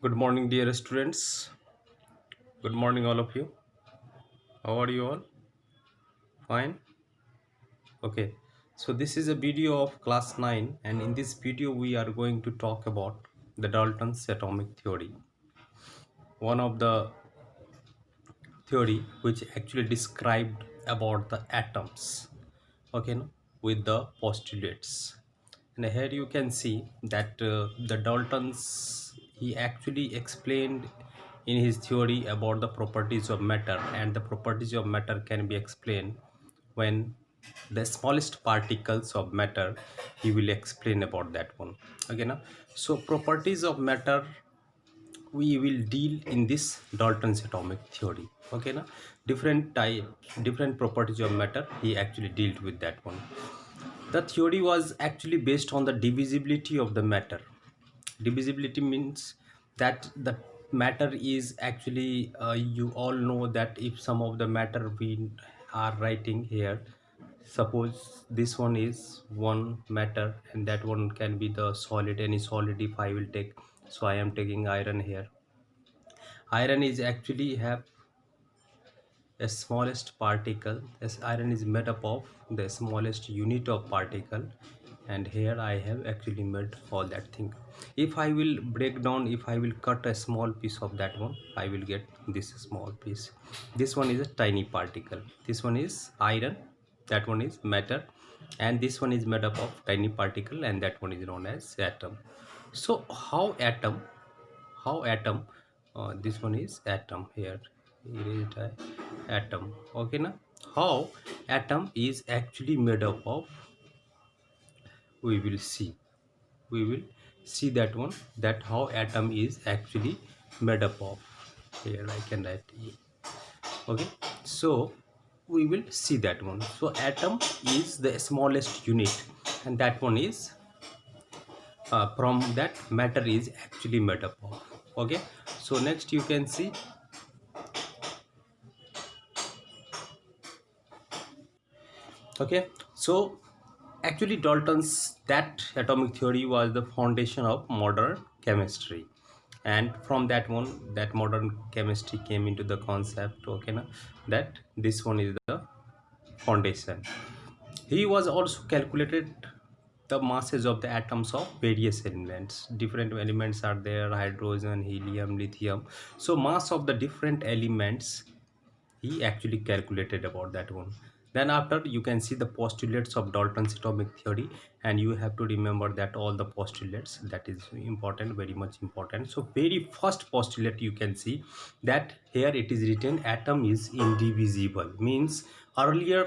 Good morning, dear students. Good morning, all of you. How are you all? Fine? Okay. So, this is a video of class 9, and in this video, we are going to talk about the Dalton's atomic theory. One of the theory which actually described about the atoms, okay, no? With the postulates. And here you can see that the Dalton's he actually explained in his theory about the properties of matter, and the properties of matter can be explained when the smallest particles of matter he will explain about that one. Okay, now so properties of matter we will deal in this Dalton's atomic theory. Okay, now different types, different properties of matter he actually dealt with that one. The theory was actually based on the divisibility of the matter. Divisibility means that the matter is actually, you all know that if some of the matter we are writing here, suppose this one is one matter and that one can be the solid, any solid if I will take. So I am taking iron here. Iron is actually have a smallest particle. As iron is made up of the smallest unit of particle, and here I have actually made all that thing. If I will break down, if I will cut a small piece of that one, I will get this small piece. This one is a tiny particle, this one is iron, that one is matter, and this one is made up of tiny particle, and that one is known as atom. So how atom, this one is atom here, it is atom. Okay, now how atom is actually made up of, we will see, we will see that one, that how atom is actually made up of. Here I can write E. Okay, so we will see that one. So atom is the smallest unit, and that one is, from that matter is actually made up of. Okay, so next you can see. Okay, so actually Dalton's that atomic theory was the foundation of modern chemistry, and from that one, that modern chemistry came into the concept. Okay, na, that this one is the foundation. He was also calculated the masses of the atoms of various elements. Different elements are there: hydrogen, helium, lithium. So mass of the different elements he actually calculated about that one. Then after, you can see the postulates of Dalton's atomic theory, and you have to remember that all the postulates, that is important, very much important. So very first postulate, you can see that here it is written atom is indivisible. Means earlier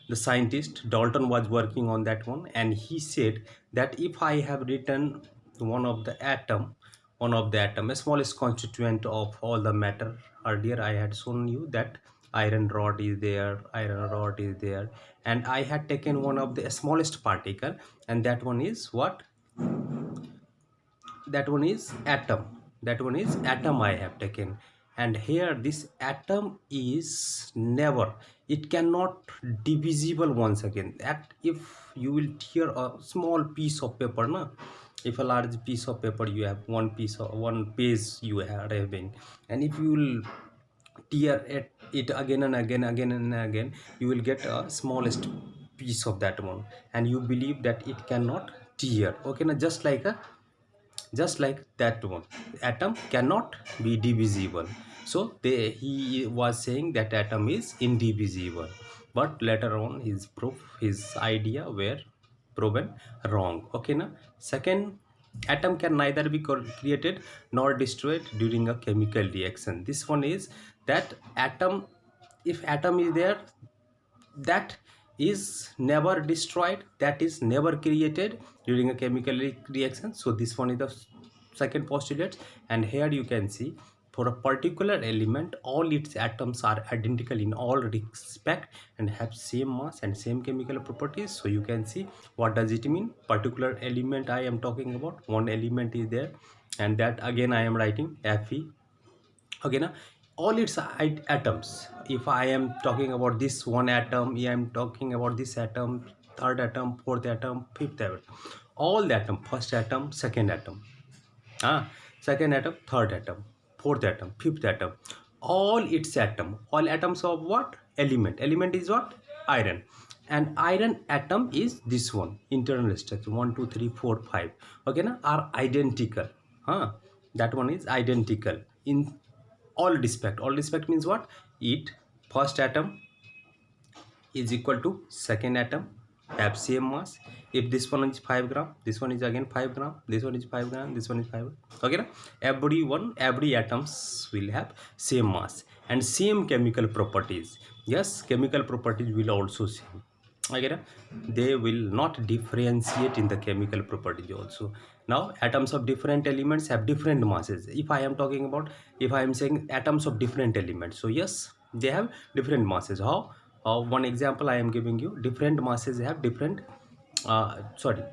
the scientist Dalton was working on that one, and he said that if I have written one of the atom, a smallest constituent of all the matter. Earlier I had shown you that iron rod is there, and I had taken one of the smallest particle, and that one is what, that one is atom, that one is atom I have taken. And here this atom is never, it cannot divisible. Once again, that if you will tear a small piece of paper, na, if a large piece of paper you have, one piece of one page you are having, and if you will tear it again and again and again, you will get a smallest piece of that one, and you believe that it cannot tear. Okay, now just like that one, atom cannot be divisible. So he was saying that atom is indivisible, but later on his idea were proven wrong. Okay, now second, atom can neither be created nor destroyed during a chemical reaction. This one is that atom, if atom is there, that is never destroyed, that is never created during a chemical reaction. So this one is the second postulate. And here you can see, for a particular element, all its atoms are identical in all respect and have same mass and same chemical properties. So you can see, what does it mean? Particular element I am talking about, one element is there, and that again I am writing Fe. Okay, now all its atoms, if I am talking about this one atom, I am talking about this atom, third atom, fourth atom, fifth atom, all the atom, first atom, second atom, Second atom, third atom, fourth atom, fifth atom, all its atom, all atoms of what? Element is what? Iron. And iron atom is this one, internal structure 1 2 3 4 5, okay na, are identical. That one is identical in all respect. All respect means what? It first atom is equal to second atom, have same mass. If this one is 5 gram, this one is again 5 gram, this one is 5 gram, this one is 5 gram. Okay na? Every atoms will have same mass and same chemical properties. Yes, chemical properties will also same. Okay na? They will not differentiate in the chemical properties also. Now atoms of different elements have different masses. If I am talking about, if I am saying atoms of different elements, so yes, they have different masses. How? One example I am giving you. Different masses have different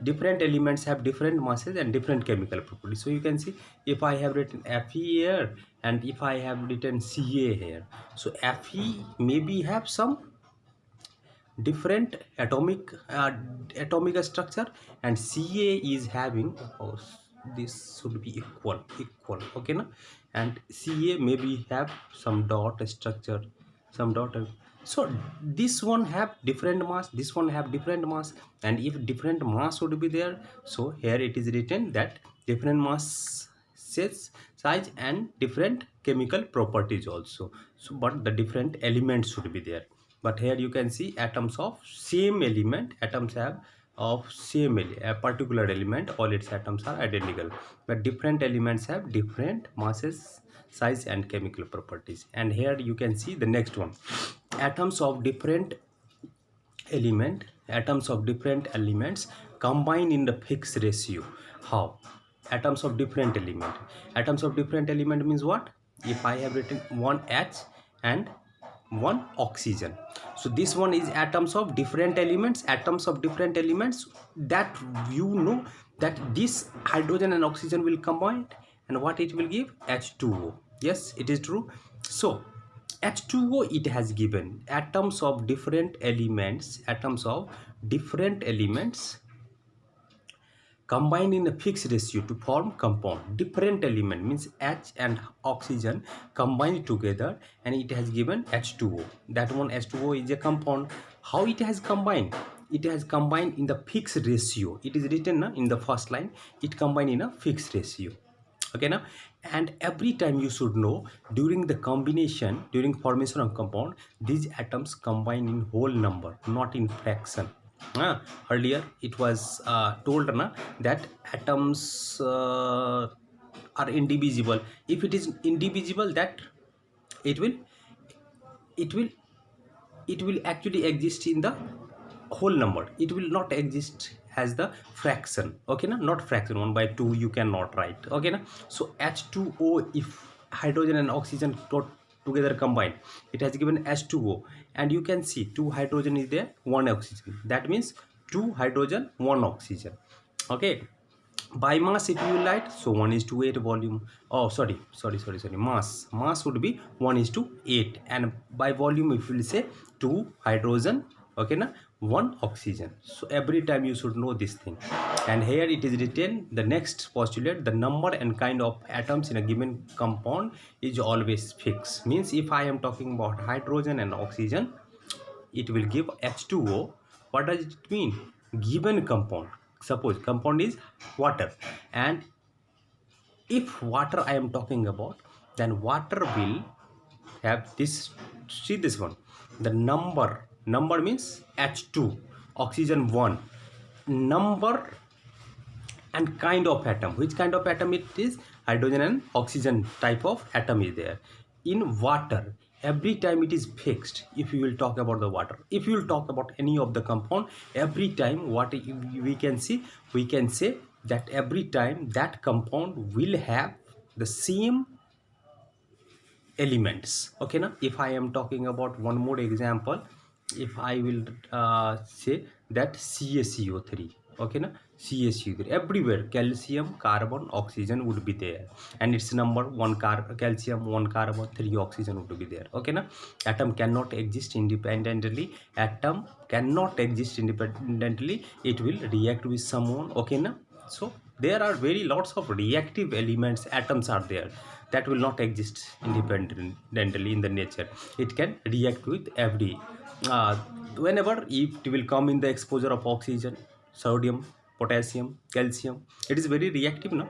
different elements have different masses and different chemical properties. So you can see, if I have written Fe here and if I have written Ca here, so Fe maybe have some different atomic structure, and Ca is having, this should be equal, okay na? And Ca maybe have some dot structure, some dot. So this one have different mass, this one have different mass, and if different mass would be there, so here it is written that different mass size and different chemical properties also. So but the different elements should be there. But here you can see atoms of same element, atoms have of same a particular element, all its atoms are identical, but different elements have different masses, size and chemical properties. And here you can see the next one, atoms of different elements combine in the fixed ratio. How? Atoms of different element means what? If I have written one H and one oxygen, so this one is atoms of different elements, that you know that this hydrogen and oxygen will combine, and what it will give? H2O. Yes, it is true. So H2O, it has given atoms of different elements, combine in a fixed ratio to form compound. Different element means H and oxygen combined together, and it has given H2O. That one H2O is a compound. How it has combined? It has combined in the fixed ratio. It is written in the first line, it combined in a fixed ratio. Okay now, and every time you should know, during the combination, during formation of compound, these atoms combine in whole number, not in fraction. Earlier it was told that atoms are indivisible. If it is indivisible, that it will it will it will actually exist in the whole number, it will not exist as the fraction. Okay na, not fraction 1 by 2 you cannot write. Okay na. So H2O, if hydrogen and oxygen together combine, it has given H2O, and you can see 2 hydrogen is there, 1 oxygen, that means 2 hydrogen 1 oxygen. Okay, by mass if you write, so 1 is to 8 volume, oh sorry, mass would be 1 is to 8, and by volume if you will say 2 hydrogen, okay na, 1 oxygen. So every time you should know this thing. And here it is written, the next postulate, the number and kind of atoms in a given compound is always fixed. Means if I am talking about hydrogen and oxygen, it will give H2O. What does it mean? Given compound, suppose compound is water, and if water I am talking about, then water will have this, see this one, the number means H2, oxygen 1, number and kind of atom, which kind of atom it is? Hydrogen and oxygen type of atom is there. In water, every time it is fixed. If you will talk about the water, if you will talk about any of the compound, every time what we can see, we can say that every time that compound will have the same elements. Okay now, if I am talking about one more example, if I will say that CaCO3, okay na, CaCO3, everywhere calcium, carbon, oxygen would be there, and its number 1 calcium, 1 carbon, 3 oxygen would be there. Okay na, atom cannot exist independently, it will react with someone. Okay na, So there are very lots of reactive elements, atoms are there, that will not exist independently in the nature. It can react with every uh, whenever it will come in the exposure of oxygen, sodium, potassium, calcium. It is very reactive now.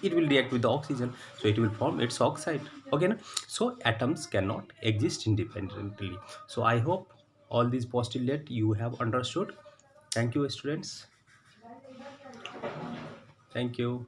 It will react with the oxygen, so it will form its oxide. Okay na? So atoms cannot exist independently. So I hope all these postulate you have understood. Thank you, students. Thank you.